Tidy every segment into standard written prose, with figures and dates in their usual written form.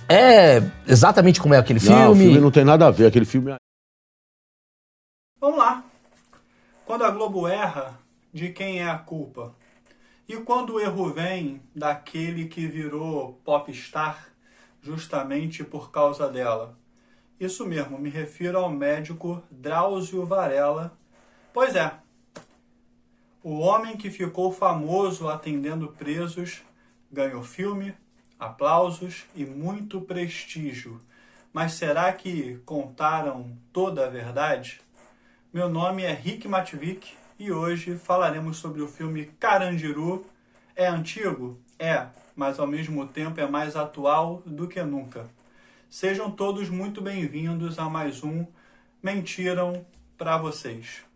É exatamente como é aquele filme? Não, o filme não tem nada a ver, aquele filme é... Vamos lá. Quando a Globo erra, de quem é a culpa? E quando o erro vem daquele que virou popstar justamente por causa dela? Isso mesmo, me refiro ao médico Drauzio Varella. Pois é, o homem que ficou famoso atendendo presos ganhou filme, aplausos e muito prestígio. Mas será que contaram toda a verdade? Meu nome é Rick Matvik e hoje falaremos sobre o filme Carandiru. É antigo? É, mas ao mesmo tempo é mais atual do que nunca. Sejam todos muito bem-vindos a mais um Mentiram pra vocês.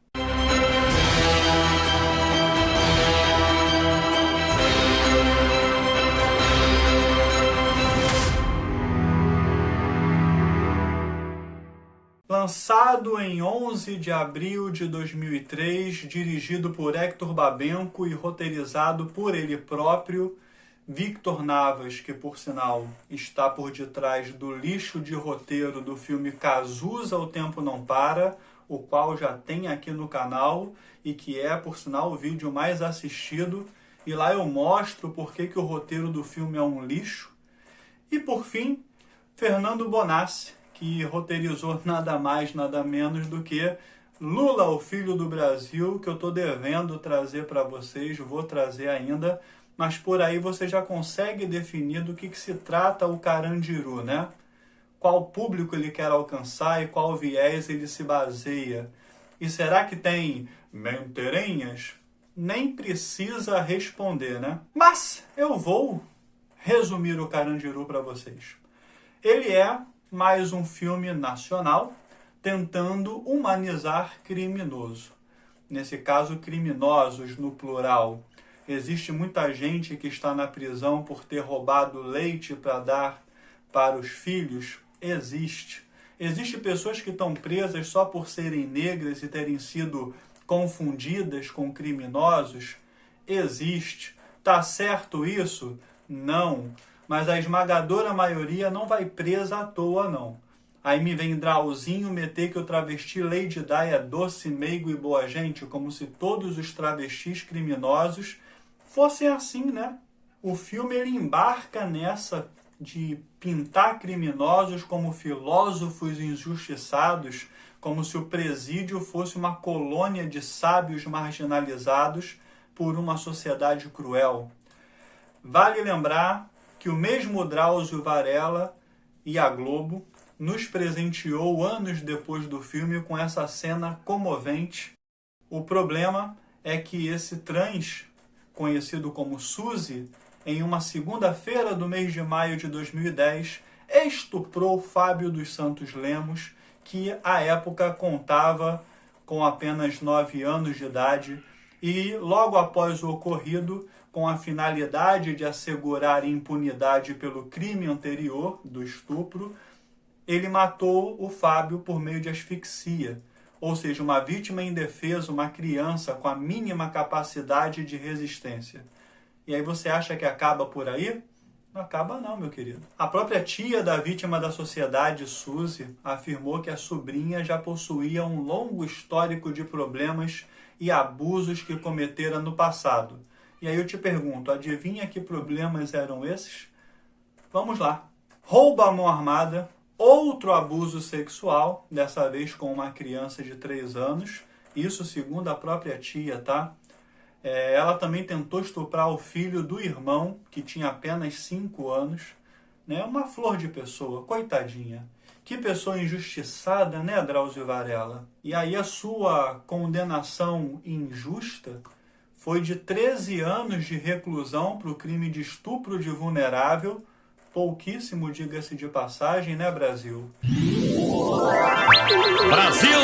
Lançado em 11 de abril de 2003, dirigido por Hector Babenco e roteirizado por ele próprio, Victor Navas, que por sinal está por detrás do lixo de roteiro do filme Cazuza, O Tempo Não Para, o qual já tem aqui no canal e que é, por sinal, o vídeo mais assistido. E lá eu mostro por que o roteiro do filme é um lixo. E por fim, Fernando Bonassi, que roteirizou nada mais, nada menos do que Lula, o Filho do Brasil, que eu estou devendo trazer para vocês, vou trazer ainda, mas por aí você já consegue definir do que se trata o Carandiru, né? Qual público ele quer alcançar e qual viés ele se baseia. E será que tem mentirinhas? Nem precisa responder, né? Mas eu vou resumir o Carandiru para vocês. Ele é mais um filme nacional tentando humanizar criminoso. Nesse caso, criminosos no plural. Existe muita gente que está na prisão por ter roubado leite para dar para os filhos? Existe. Existem pessoas que estão presas só por serem negras e terem sido confundidas com criminosos? Existe. Tá certo isso? Não. Mas a esmagadora maioria não vai presa à toa, não. Aí me vem Drauzinho meter que o travesti Lady Di é doce, meigo e boa gente, como se todos os travestis criminosos fossem assim, né? O filme ele embarca nessa de pintar criminosos como filósofos injustiçados, como se o presídio fosse uma colônia de sábios marginalizados por uma sociedade cruel. Vale lembrar que o mesmo Drauzio Varella e a Globo nos presenteou anos depois do filme com essa cena comovente. O problema é que esse trans, conhecido como Suzy, em uma segunda-feira do mês de maio de 2010, estuprou Fábio dos Santos Lemos, que à época contava com apenas 9 anos de idade, e logo após o ocorrido, com a finalidade de assegurar impunidade pelo crime anterior do estupro, ele matou o Fábio por meio de asfixia, ou seja, uma vítima indefesa, uma criança com a mínima capacidade de resistência. E aí você acha que acaba por aí? Não acaba não, meu querido. A própria tia da vítima da sociedade, Suzy, afirmou que a sobrinha já possuía um longo histórico de problemas e abusos que cometera no passado. E aí eu te pergunto, adivinha que problemas eram esses? Vamos lá. Roubo à mão armada, outro abuso sexual, dessa vez com uma criança de 3 anos, isso segundo a própria tia, tá? Ela também tentou estuprar o filho do irmão, que tinha apenas 5 anos, né? Uma flor de pessoa, coitadinha. Que pessoa injustiçada, né, Drauzio Varella? E aí a sua condenação injusta foi de 13 anos de reclusão para o crime de estupro de vulnerável. Pouquíssimo, diga-se de passagem, né, Brasil? Brasil!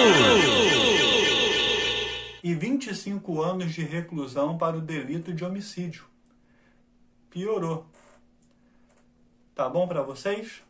E 25 anos de reclusão para o delito de homicídio. Piorou. Tá bom para vocês?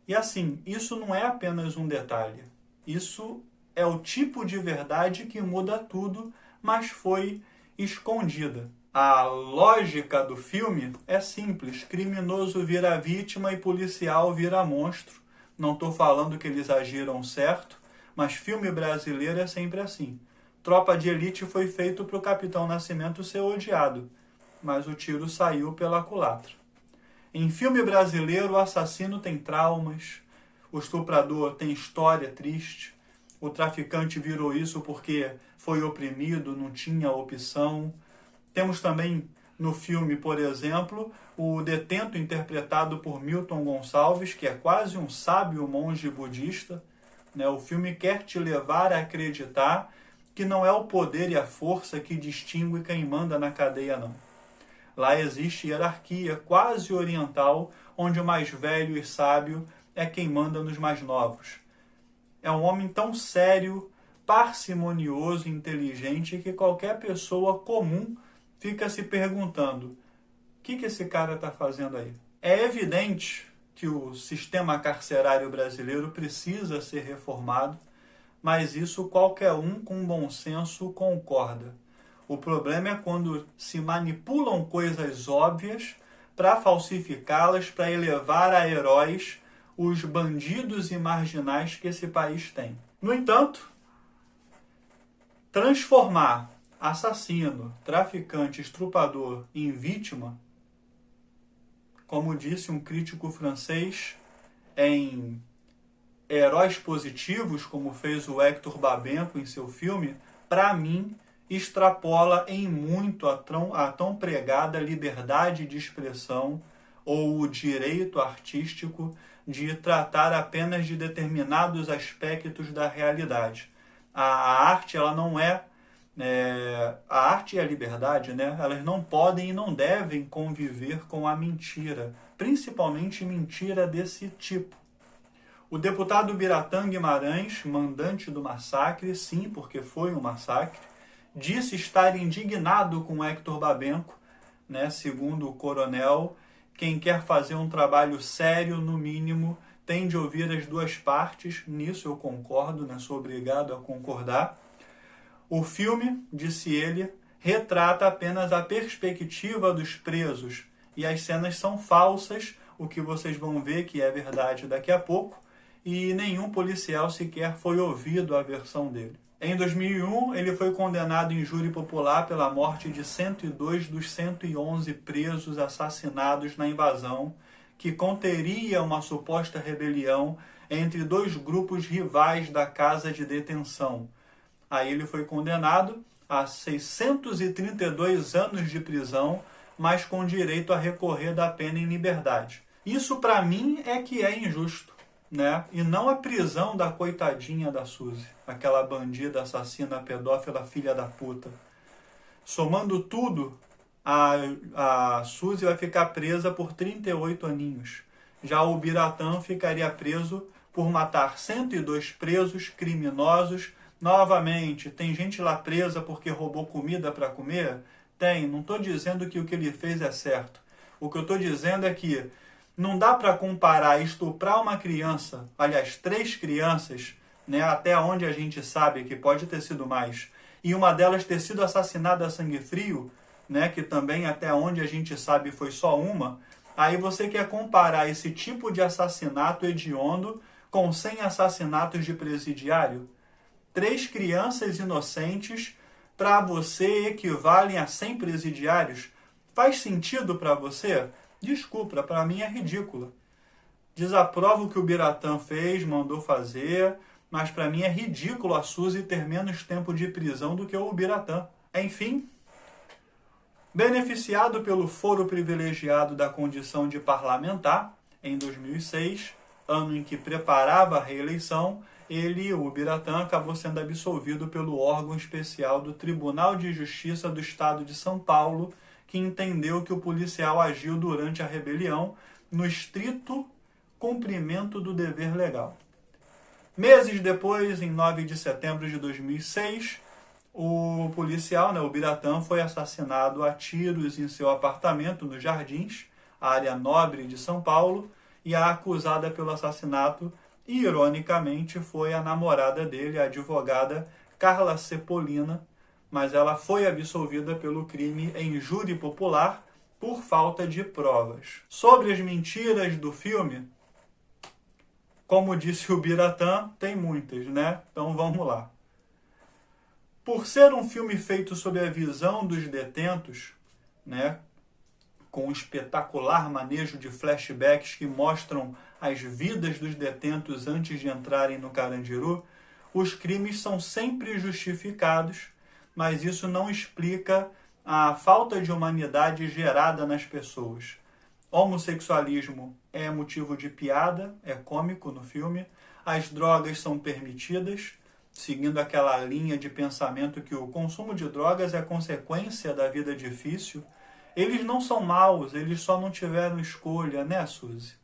E assim, isso não é apenas um detalhe. Isso é o tipo de verdade que muda tudo, mas foi escondida. A lógica do filme é simples. Criminoso vira vítima e policial vira monstro. Não estou falando que eles agiram certo, mas filme brasileiro é sempre assim. Tropa de Elite foi feito para o Capitão Nascimento ser odiado, mas o tiro saiu pela culatra. Em filme brasileiro, o assassino tem traumas, o estuprador tem história triste, o traficante virou isso porque foi oprimido, não tinha opção. Temos também no filme, por exemplo, o detento interpretado por Milton Gonçalves, que é quase um sábio monge budista. O filme quer te levar a acreditar que não é o poder e a força que distingue quem manda na cadeia, não. Lá existe hierarquia quase oriental, onde o mais velho e sábio é quem manda nos mais novos. É um homem tão sério, parcimonioso e inteligente que qualquer pessoa comum fica se perguntando: o que esse cara está fazendo aí? É evidente que o sistema carcerário brasileiro precisa ser reformado, mas isso qualquer um com bom senso concorda. O problema é quando se manipulam coisas óbvias para falsificá-las, para elevar a heróis os bandidos e marginais que esse país tem. No entanto, transformar assassino, traficante, estuprador em vítima, como disse um crítico francês, em heróis positivos, como fez o Hector Babenco em seu filme, para mim, extrapola em muito a tão pregada liberdade de expressão ou o direito artístico de tratar apenas de determinados aspectos da realidade. A arte, ela não é... a arte e a liberdade, elas não podem e não devem conviver com a mentira, principalmente mentira desse tipo. O deputado Biratã Guimarães, mandante do massacre, sim, porque foi um massacre, disse estar indignado com Hector Babenco, segundo o coronel. Quem quer fazer um trabalho sério, no mínimo, tem de ouvir as duas partes. Nisso eu concordo, sou obrigado a concordar. O filme, disse ele, retrata apenas a perspectiva dos presos e as cenas são falsas, o que vocês vão ver que é verdade daqui a pouco, e nenhum policial sequer foi ouvido a versão dele. Em 2001, ele foi condenado em júri popular pela morte de 102 dos 111 presos assassinados na invasão, que conteria uma suposta rebelião entre dois grupos rivais da casa de detenção. Aí ele foi condenado a 632 anos de prisão, mas com direito a recorrer da pena em liberdade. Isso, para mim, é que é injusto. E não a prisão da coitadinha da Suzy, aquela bandida, assassina, pedófila, filha da puta. Somando tudo, a Suzy vai ficar presa por 38 aninhos. Já o Biratã ficaria preso por matar 102 presos criminosos. Novamente, tem gente lá presa porque roubou comida para comer? Tem, não estou dizendo que o que ele fez é certo. O que eu estou dizendo é que não dá para comparar estuprar uma criança, aliás, 3 crianças, até onde a gente sabe que pode ter sido mais, e uma delas ter sido assassinada a sangue frio, que também até onde a gente sabe foi só uma. Aí você quer comparar esse tipo de assassinato hediondo com 100 assassinatos de presidiário? 3 crianças inocentes para você equivalem a 100 presidiários? Faz sentido para você? Desculpa, para mim é ridícula. Desaprovo o que o Biratã fez, mandou fazer, mas para mim é ridículo a Suzy ter menos tempo de prisão do que o Biratã. Enfim, beneficiado pelo foro privilegiado da condição de parlamentar, em 2006, ano em que preparava a reeleição, o Biratã, acabou sendo absolvido pelo órgão especial do Tribunal de Justiça do Estado de São Paulo, que entendeu que o policial agiu durante a rebelião no estrito cumprimento do dever legal. Meses depois, em 9 de setembro de 2006, o policial, o Biratã, foi assassinado a tiros em seu apartamento nos Jardins, área nobre de São Paulo, e a acusada pelo assassinato, ironicamente, foi a namorada dele, a advogada Carla Sepolina, mas ela foi absolvida pelo crime em júri popular por falta de provas. Sobre as mentiras do filme, como disse o Biratã, tem muitas, né? Então vamos lá. Por ser um filme feito sob a visão dos detentos, né, com um espetacular manejo de flashbacks que mostram as vidas dos detentos antes de entrarem no Carandiru, os crimes são sempre justificados, mas isso não explica a falta de humanidade gerada nas pessoas. Homossexualismo é motivo de piada, é cômico no filme. As drogas são permitidas, seguindo aquela linha de pensamento que o consumo de drogas é consequência da vida difícil. Eles não são maus, eles só não tiveram escolha, né, Suzy?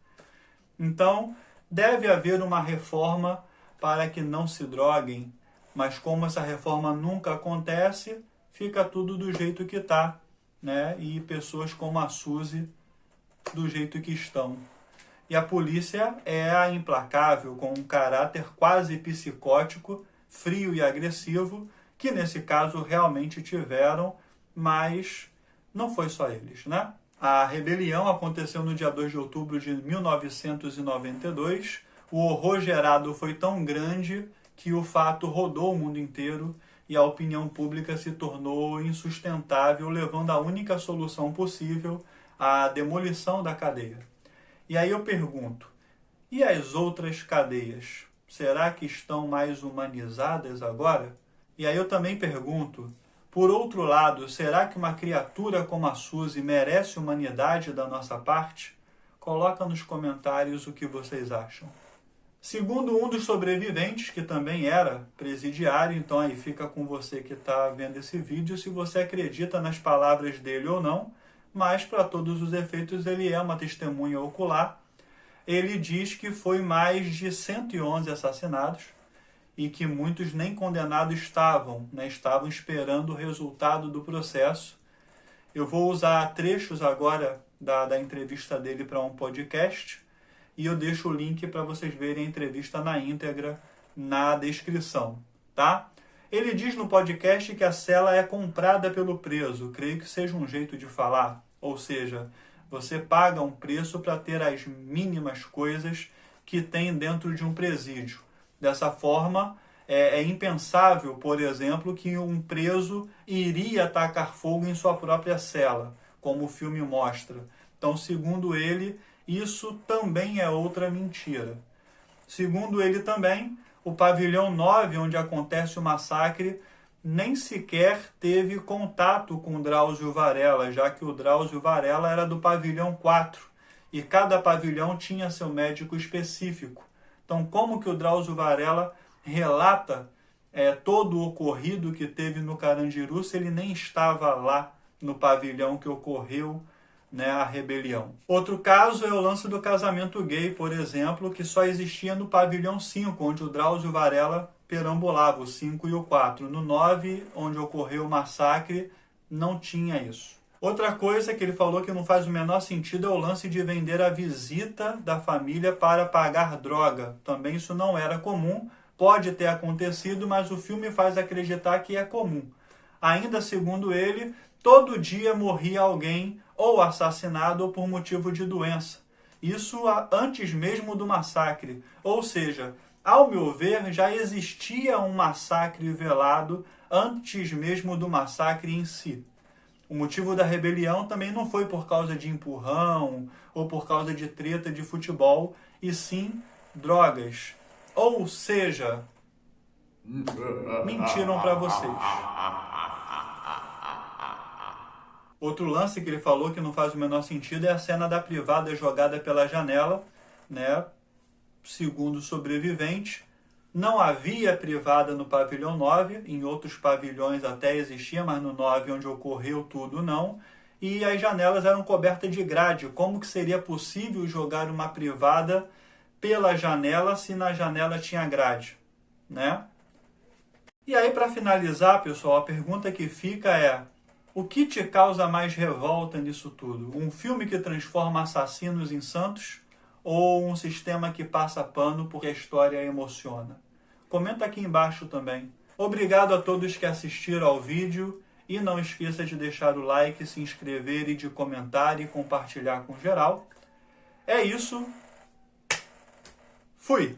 Então, deve haver uma reforma para que não se droguem, mas como essa reforma nunca acontece, fica tudo do jeito que está, né? E pessoas como a Suzy do jeito que estão. E a polícia é a implacável, com um caráter quase psicótico, frio e agressivo, que nesse caso realmente tiveram, mas não foi só eles, né? A rebelião aconteceu no dia 2 de outubro de 1992. O horror gerado foi tão grande que o fato rodou o mundo inteiro e a opinião pública se tornou insustentável, levando à única solução possível, a demolição da cadeia. E aí eu pergunto, e as outras cadeias? Será que estão mais humanizadas agora? E aí eu também pergunto, por outro lado, será que uma criatura como a Suzy merece humanidade da nossa parte? Coloca nos comentários o que vocês acham. Segundo um dos sobreviventes, que também era presidiário, então aí fica com você que está vendo esse vídeo, se você acredita nas palavras dele ou não, mas para todos os efeitos ele é uma testemunha ocular. Ele diz que foi mais de 111 assassinados e que muitos nem condenados estavam, né? Estavam esperando o resultado do processo. Eu vou usar trechos agora da entrevista dele para um podcast e eu deixo o link para vocês verem a entrevista na íntegra na descrição, tá? Ele diz no podcast que a cela é comprada pelo preso, creio que seja um jeito de falar, ou seja, você paga um preço para ter as mínimas coisas que tem dentro de um presídio. Dessa forma, é impensável, por exemplo, que um preso iria atacar fogo em sua própria cela, como o filme mostra. Então, segundo ele, isso também é outra mentira. Segundo ele também, o pavilhão 9, onde acontece o massacre, nem sequer teve contato com Drauzio Varela, já que o Drauzio Varela era do pavilhão 4 e cada pavilhão tinha seu médico específico. Então, como que o Drauzio Varela relata todo o ocorrido que teve no Carandiru se ele nem estava lá no pavilhão que ocorreu, né, a rebelião? Outro caso é o lance do casamento gay, por exemplo, que só existia no pavilhão 5, onde o Drauzio Varela perambulava, o 5 e o 4. No 9, onde ocorreu o massacre, não tinha isso. Outra coisa que ele falou que não faz o menor sentido é o lance de vender a visita da família para pagar droga. Também isso não era comum, pode ter acontecido, mas o filme faz acreditar que é comum. Ainda segundo ele, todo dia morria alguém ou assassinado ou por motivo de doença. Isso antes mesmo do massacre. Ou seja, ao meu ver, já existia um massacre velado antes mesmo do massacre em si. O motivo da rebelião também não foi por causa de empurrão ou por causa de treta de futebol, e sim drogas. Ou seja, mentiram para vocês. Outro lance que ele falou que não faz o menor sentido é a cena da privada jogada pela janela, né? Segundo o sobrevivente, não havia privada no pavilhão 9, em outros pavilhões até existia, mas no 9, onde ocorreu tudo, não. E as janelas eram cobertas de grade. Como que seria possível jogar uma privada pela janela se na janela tinha grade, né? E aí, para finalizar, pessoal, a pergunta que fica é: o que te causa mais revolta nisso tudo? Um filme que transforma assassinos em santos ou um sistema que passa pano porque a história emociona? Comenta aqui embaixo também. Obrigado a todos que assistiram ao vídeo e não esqueça de deixar o like, se inscrever e de comentar e compartilhar com geral. É isso. Fui!